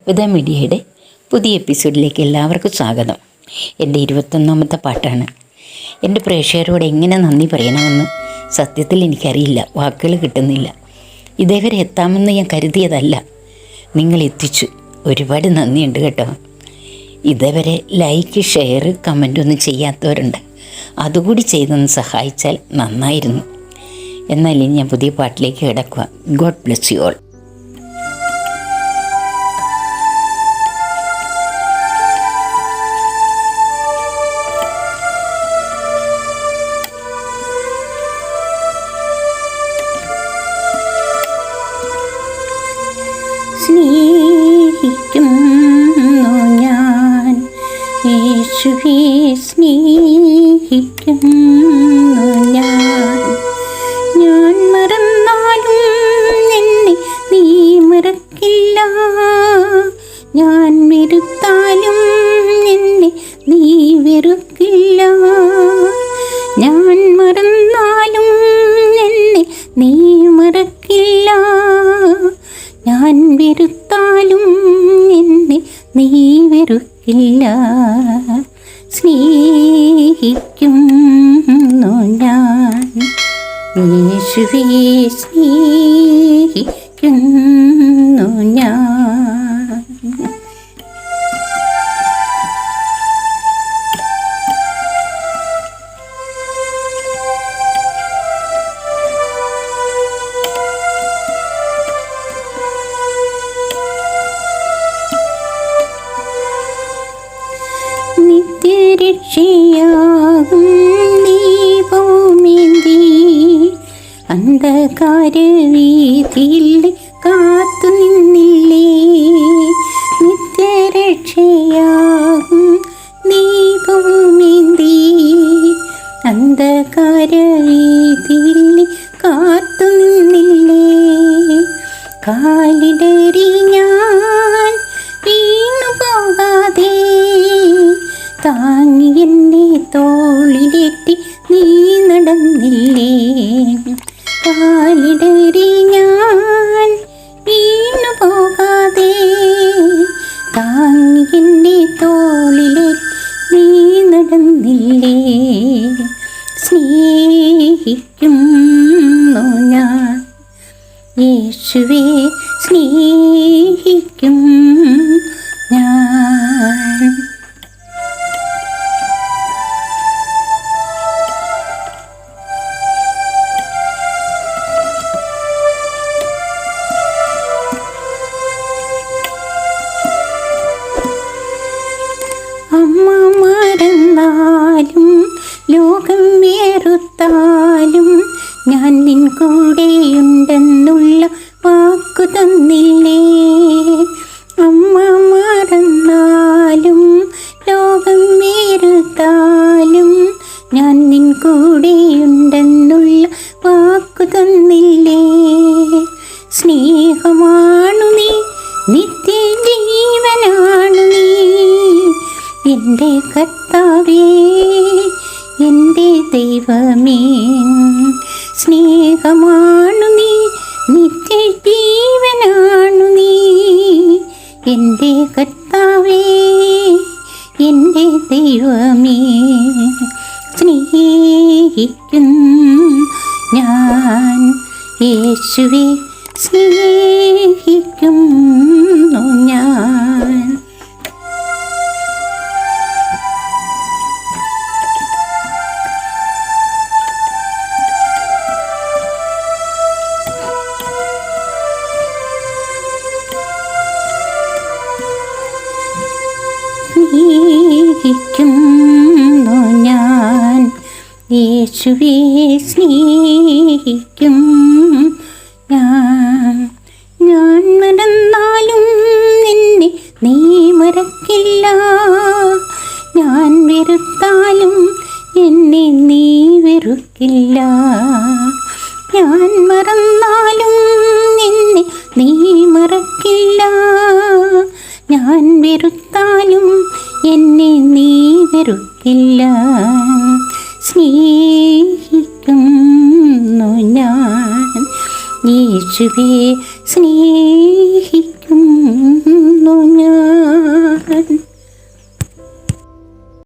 വിത മീഡിയയുടെ പുതിയ എപ്പിസോഡിലേക്ക് എല്ലാവർക്കും സ്വാഗതം. എൻ്റെ 21ാമത്തെ പാട്ടാണ്. എൻ്റെ പ്രേക്ഷകരോട് എങ്ങനെ നന്ദി പറയണമെന്ന് സത്യത്തിൽ എനിക്കറിയില്ല, വാക്കുകൾ കിട്ടുന്നില്ല. ഇതേവരെ എത്താമെന്ന് ഞാൻ കരുതിയതല്ല, നിങ്ങൾ എത്തിച്ചു. ഒരുപാട് നന്ദിയുണ്ട് കേട്ടോ. ഇതേവരെ ലൈക്ക്, ഷെയർ, കമൻ്റ് ഒന്നും ചെയ്യാത്തവരുണ്ട്. അതുകൂടി ചെയ്തൊന്ന് സഹായിച്ചാൽ നന്നായിരുന്നു. എന്നാൽ ഇനി ഞാൻ പുതിയ പാട്ടിലേക്ക് കിടക്കുക. God bless you all. സ്നേഹിക്കുന്നു ഞാൻ, യേശുവേ സ്നേഹിക്കുന്നു ഞാൻ. ഞാൻ മറന്നാലും എന്നെ നീ മറക്കില്ല, ഞാൻ വെറുത്താലും എന്നെ നീ വെറുക്കില്ല. ഞാൻ മറന്നാലും എന്നെ നീ മറക്കില്ല, ഞാൻ വെറുത്താലും എന്നെ നീ വെറുക്കില്ല. സ്നേഹിക്കുന്നു ഞാൻ, യേശുവേ സ്നേഹിക്കുന്നു ഞാൻ. നിത്യരക്ഷയാകും ദീപമേന്തി അന്ധകാരവീഥിയിൽ കാത്തു നിന്നില്ലേ. നിത്യരക്ഷയാകും ദീപമേന്തി അന്ധകാരവീഥിയിൽ കാത്തു നിന്നില്ലേ. കാലിടറി ഞാൻ വീണു പോകാതെ താങ്ങി എന്നെ തോളിലേറ്റി നീ നടന്നില്ലേ. കാലിടറി ഞാൻ വീണു പോകാതെ താങ്ങി എന്നെ തോളിലേറ്റി നീ നടന്നില്ലേ. സ്നേഹിക്കുന്നു ഞാൻ, യേശുവേ സ്നേഹിക്കും ഞാൻ. അമ്മ മറന്നാലും ലോകം വേറുത്താലും ഞാൻ നിൻ കൂടെയുണ്ടെന്നുള്ള വാക്കു തന്നില്ലേ. അമ്മ മറന്നാലും ലോകം വേറുത്താലും ഞാൻ നിൻ കൂടെയുണ്ടെന്നുള്ള വാക്കു തന്നില്ലേ. സ്നേഹമാണു നീ, നിത്യജീവനാണു നീ, എൻ്റെ കർത്താവേ എൻ്റെ ദൈവമേ. സ്നേഹമാണു നീ, നിത്യജീവനാണു നീ, എൻ്റെ കർത്താവേ എൻ്റെ ദൈവമേ. സ്നേഹിക്കും ഞാൻ, യേശുവേ സ്നേഹിക്കുന്നു ഞാൻ. സ്നേഹിക്കുന്നു ഞാൻ, യേശുവേ സ്നേഹിക്കും ഞാൻ. ഞാൻ മറന്നാലും എന്നെ നീ മറക്കില്ല, ഞാൻ വെറുത്താലും എന്നെ നീ വെറുക്കില്ല. ഞാൻ മറന്നാലും എന്നെ നീ മറക്കില്ല, ഞാൻ വെറുത്താലും എന്നെ നീ വെറുക്കില്ല. സ്നേഹിക്കുന്നു ഞാൻ, യേശുവേ സ്നേഹിക്കുന്നു ഞാൻ.